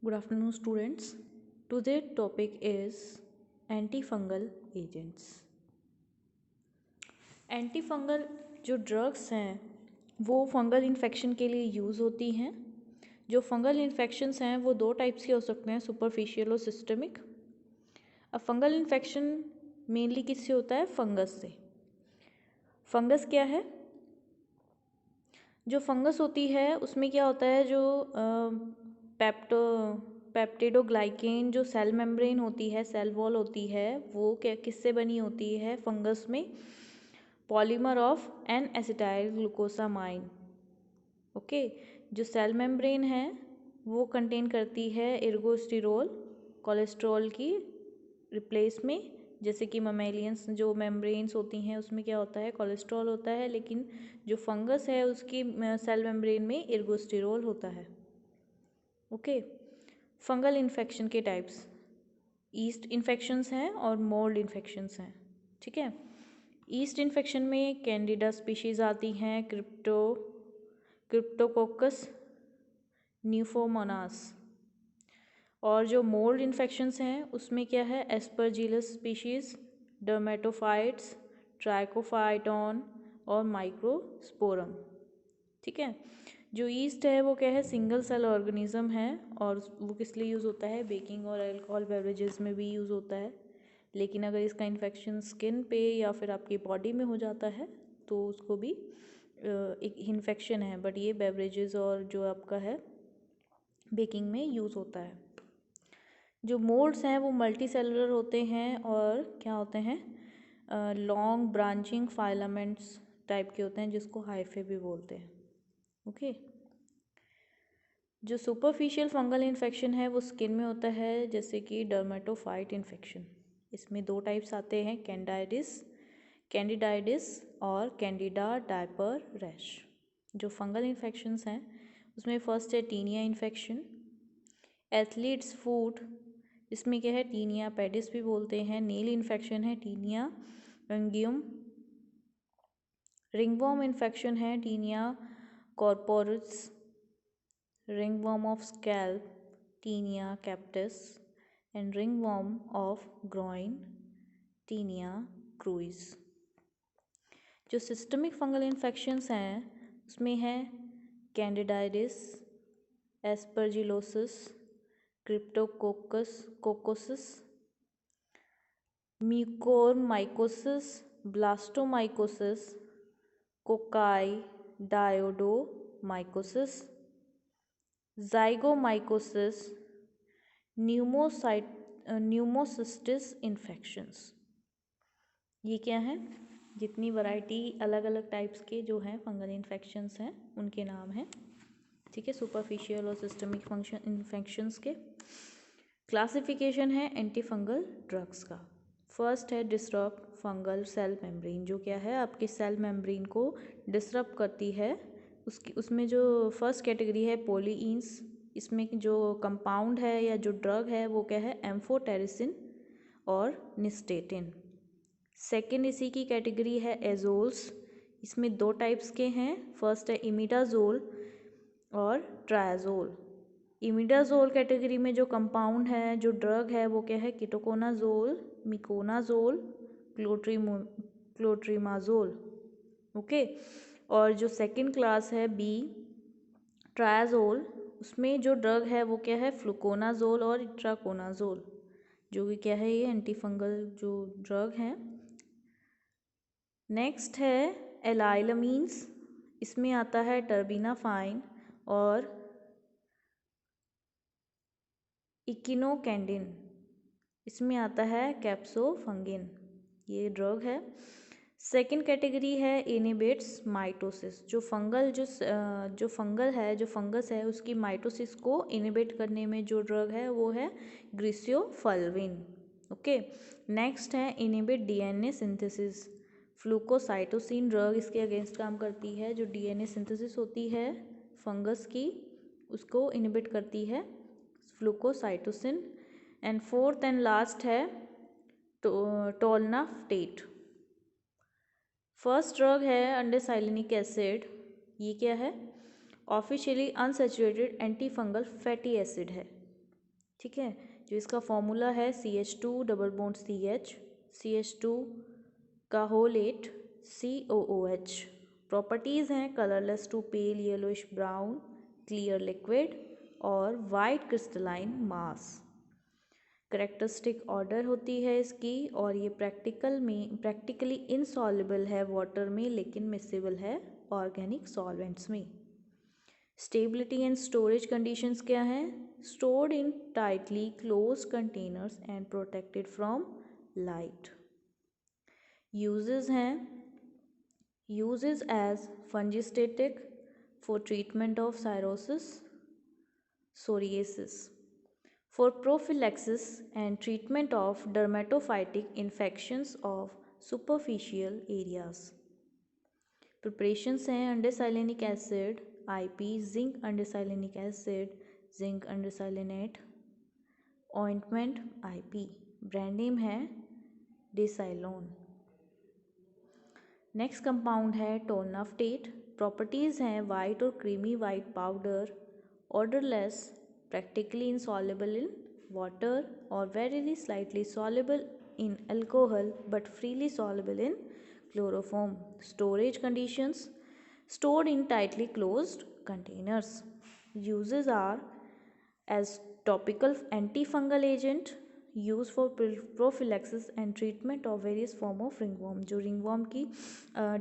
Good afternoon, students. Today's topic is antifungal agents. Antifungal जो drugs हैं वो fungal infection के लिए यूज़ होती हैं। जो फंगल इन्फेक्शंस हैं वो दो टाइप्स के हो सकते हैं, सुपरफिशियल और सिस्टमिक। अब फंगल इन्फेक्शन मेनली किससे होता है? फंगस से। फंगस क्या है? जो फंगस होती है उसमें क्या होता है, जो पेप्टिडोग्लाइकेन जो सेल मेम्ब्रेन होती है, सेल वॉल होती है, वो क्या किससे बनी होती है फंगस में? Polymer of N acetyl glucosamine. Okay, जो सेल मेम्ब्रेन है वो कंटेन करती है एर्गोस्टिरोल कोलेस्ट्रॉल की रिप्लेस में। जैसे कि ममेलियंस जो मेम्ब्रेन्स होती हैं उसमें क्या होता है? कोलेस्ट्रॉल होता है, लेकिन जो फंगस है उसकी सेल मेम्ब्रेन में एर्गोस्टिरोल होता है। ओके, फंगल इन्फेक्शन के टाइप्स ईस्ट इन्फेक्शंस हैं और मोल्ड इन्फेक्शंस हैं। ठीक है, ईस्ट इन्फेक्शन में कैंडिडा स्पीशीज़ आती हैं, क्रिप्टोकोकस, न्यूफोमोनास। और जो मोल्ड इन्फेक्शंस हैं उसमें क्या है? एस्परजिलस स्पीशीज़, डर्मेटोफाइट्स, ट्राइकोफाइटॉन और माइक्रोस्पोरम। ठीक है, जो ईस्ट है वो क्या है? सिंगल सेल ऑर्गेनिज्म है और वो किस लिए यूज़ होता है? बेकिंग और अल्कोहल बेवरेजेस में भी यूज़ होता है। लेकिन अगर इसका इन्फेक्शन स्किन पे या फिर आपकी बॉडी में हो जाता है तो उसको भी एक इन्फेक्शन है, बट ये बेवरेजेस और जो आपका है बेकिंग में यूज़ होता है। जो मोल्ड्स हैं वो मल्टी सेलुलर होते हैं और क्या होते हैं? लॉन्ग ब्रांचिंग फाइलामेंट्स टाइप के होते हैं, जिसको हाइफे भी बोलते हैं। ओके, जो सुपरफिशियल फंगल इन्फेक्शन है वो स्किन में होता है, जैसे कि डर्मेटोफाइट इन्फेक्शन। इसमें दो टाइप्स आते हैं, कैंडिडाइडिस और कैंडिडा डायपर रैश। जो फंगल इन्फेक्शंस हैं उसमें फर्स्ट है टीनिया इन्फेक्शन। एथलीट्स फूट, इसमें क्या है? टीनिया पेडिस भी बोलते हैं। नेल इन्फेक्शन है टीनिया रंगियम। रिंगवॉर्म इन्फेक्शन है tinea corporis. Ringworm of scalp, tinea capitis. And ringworm of groin, tinea cruris. जो सिस्टमिक फंगल इन्फेक्शंस हैं उसमें है candidiasis, aspergillosis, cryptococcus, mucormycosis, blastomycosis, coccidioidomycosis, zygomycosis, pneumocystis infections. ये क्या है? जितनी वैरायटी अलग अलग टाइप्स के जो हैं फंगल इन्फेक्शंस हैं उनके नाम हैं। ठीक है, सुपरफिशियल और सिस्टमिक फंक्शन इन्फेक्शंस के। क्लासिफिकेशन है एंटीफंगल ड्रग्स का। फर्स्ट है डिस्टर्ब फंगल सेल मेम्ब्रेन, जो क्या है? आपके सेल मेम्ब्रेन को डिस्टर्ब करती है। उसमें जो फर्स्ट कैटेगरी है पोलीइंस। इसमें जो कंपाउंड है या जो ड्रग है वो क्या है? एम्फोटेरिसिन और निस्टेटिन। सेकेंड इसी की कैटेगरी है एजोल्स। इसमें दो टाइप्स के हैं, फर्स्ट है इमिडाजोल और ट्रायाजोल। इमिडाजोल कैटेगरी में जो कंपाउंड है, जो ड्रग है वो क्या है? Ketoconazole, miconazole, clotrimazole. ओके, और जो सेकंड क्लास है बी ट्रायाजोल, उसमें जो ड्रग है वो क्या है? फ्लूकोनाजोल और इट्राकोनाजोल, जो कि क्या है? ये एंटीफंगल जो ड्रग हैं। नेक्स्ट है एलाइलमीन्स। इसमें आता है टर्बिनाफाइन और इकिनोकैंडिन। इसमें आता है कैप्सोफंगिन। ये ड्रग है। सेकंड कैटेगरी है इनिबिट्स माइटोसिस। जो फंगस है उसकी माइटोसिस को इनिबिट करने में जो ड्रग है वो है ग्रिसियोफल्विन। ओके, नेक्स्ट है इनिबिट डीएनए सिंथेसिस। फ्लूकोसाइटोसिन ड्रग इसके अगेंस्ट काम करती है। जो डीएनए सिंथेसिस होती है फंगस की उसको इनिबिट करती है फ्लूकोसाइटोसिन। एंड फोर्थ एंड लास्ट है टोलनाफ्टेट। फर्स्ट ड्रग है अंडेसाइलिनिक एसिड। ये क्या है? Officially unsaturated antifungal fatty acid है। ठीक है। जो इसका फॉर्मूला है CH2 double bond CH, CH2 का होल 8 COOH। प्रॉपर्टीज़ हैं colourless to pale yellowish brown, clear liquid और white crystalline mass. Characteristic odour होती है इसकी, और ये प्रैक्टिकली इनसॉल्युबल है वाटर में लेकिन मिसेबल है ऑर्गेनिक सॉल्वेंट्स में। स्टेबिलिटी एंड स्टोरेज कंडीशंस क्या हैं? Stored in tightly close containers and protected from light. Uses हैं, uses as fungistatic for treatment of cirrhosis, psoriasis, for prophylaxis and treatment of dermatophytic infections of superficial areas. Preparations हैं undecylenic acid IP, zinc undecylenic acid, zinc undecylenate, ointment IP, brand name है Desilon. Next compound है tolnaftate. Properties हैं white और creamy white powder, odourless, practically insoluble in water or very slightly soluble in alcohol but freely soluble in chloroform. Storage conditions: stored in tightly closed containers. Uses are as topical antifungal agent, used for prophylaxis and treatment of various form of ringworm। जो ringworm की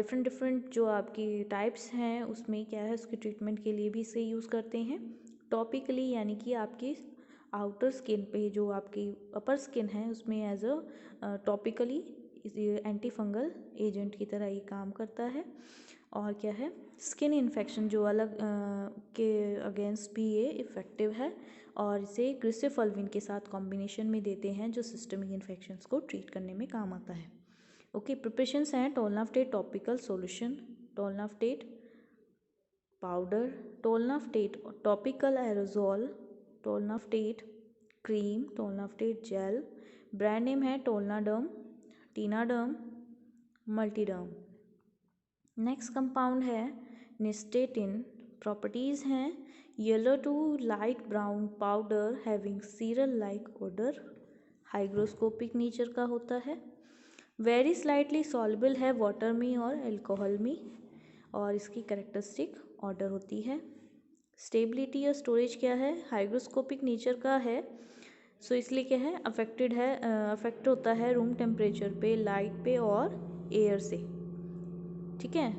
different जो आपकी types हैं उसमें क्या है, उसके treatment के लिए भी इसे यूज़ करते हैं। टॉपिकली यानी कि आपकी आउटर स्किन पे जो आपकी अपर स्किन है उसमें as a topically antifungal agent की तरह ये काम करता है। और क्या है, स्किन इन्फेक्शन जो अलग के अगेंस्ट भी ये इफ़ेक्टिव है, और इसे ग्लिसोफल्विन के साथ कॉम्बिनेशन में देते हैं जो सिस्टमिक इन्फेक्शंस को ट्रीट करने में काम आता है। ओके, प्रिपरेशंस हैं tolnaftate topical solution, tolnaftate powder, tolnaftate topical aerosol, tolnaftate cream, tolnaftate gel. Brand name है Tolnaderm, Tinaderm, Multiderm. Next compound है निस्टेटिन। प्रॉपर्टीज़ हैं yellow to light brown powder having cereal like odour, hygroscopic nature का होता है, very slightly soluble है water में और alcohol में, और इसकी करेक्टरिस्टिक ऑर्डर होती है। स्टेबिलिटी और स्टोरेज क्या है, हाइग्रोस्कोपिक नेचर का है, सो इसलिए क्या है, अफेक्ट होता है रूम टेम्परेचर पे, लाइट पे और एयर से। ठीक है,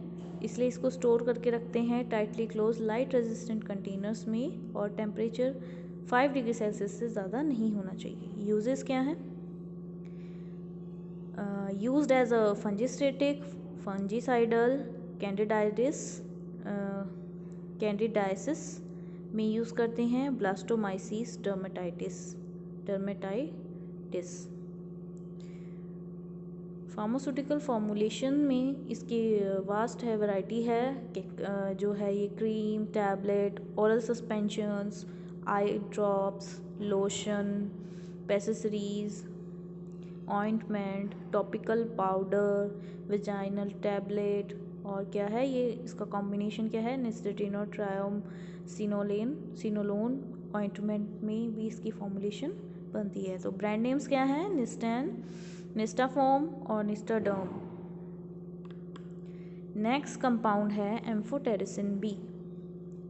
इसलिए इसको स्टोर करके रखते हैं tightly close light resistant containers में, और टेम्परेचर 5 डिग्री सेल्सियस से ज़्यादा नहीं होना चाहिए। यूजेस क्या हैं? यूज्ड एज अ फंजिस्टेटिक, फंजीसाइडल, कैंडिडाइसिस में यूज़ करते हैं, ब्लास्टोमाइसिस, डर्मेटाइटिस। फार्मास्यूटिकल फॉर्मुलेशन में इसकी वास्ट है, वैरायटी है जो है ये cream, tablet, oral suspensions, eye drops, lotion, pessaries, ointment, topical powder, vaginal tablet, और क्या है ये, इसका कॉम्बिनेशन क्या है, निस्टेटिन और सिनोलोन ऑइंटमेंट में भी इसकी फॉर्मुलेशन बनती है। तो ब्रांड नेम्स क्या है, निस्टैन, निस्टाफॉर्म और निस्टाडर्म। नेक्स्ट कंपाउंड है एम्फोटेरिसिन बी।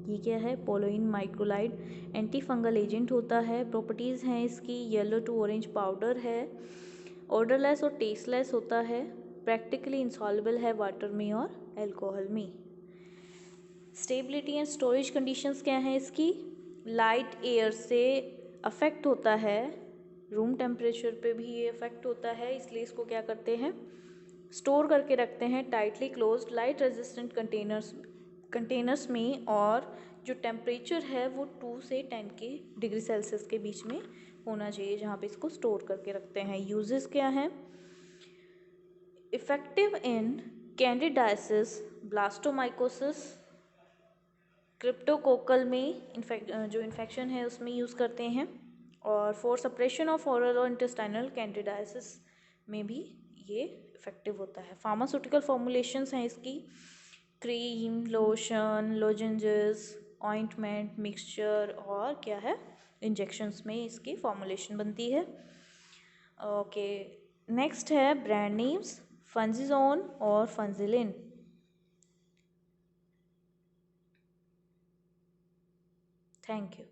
ये क्या है, पोलोइन माइक्रोलाइड एंटी फंगल एजेंट होता है। प्रॉपर्टीज़ हैं इसकी येलो टू ऑरेंज पाउडर है, ऑर्डरलेस और टेस्टलेस होता है, प्रैक्टिकली इंसॉल्युबल है वाटर में और अल्कोहल में। स्टेबिलिटी एंड स्टोरेज कंडीशंस क्या हैं इसकी, लाइट एयर से अफेक्ट होता है, रूम टेम्परेचर पे भी ये अफेक्ट होता है, इसलिए इसको क्या करते हैं, स्टोर करके रखते हैं tightly closed light resistant containers में, और जो टेम्परेचर है वो 2 से 10 के डिग्री सेल्सियस के बीच में होना चाहिए जहाँ पे इसको स्टोर करके रखते हैं। यूजेस क्या हैं, effective in candidiasis, blastomycosis, cryptococcal में जो इन्फेक्शन है उसमें यूज़ करते हैं, और फॉर सप्रेशन ऑफ ओरल और इंटेस्टाइनल कैंडिडाइसिस में भी ये इफेक्टिव होता है। फार्मास्यूटिकल फॉर्मुलेशंस हैं इसकी cream, lotion, lozenges, ointment, mixture और क्या है, इंजेक्शंस में इसकी फॉर्मुलेशन बनती है। ओके, नेक्स्ट है ब्रांड नेम्स, फंजिजोन और फंजिलिन। Thank you.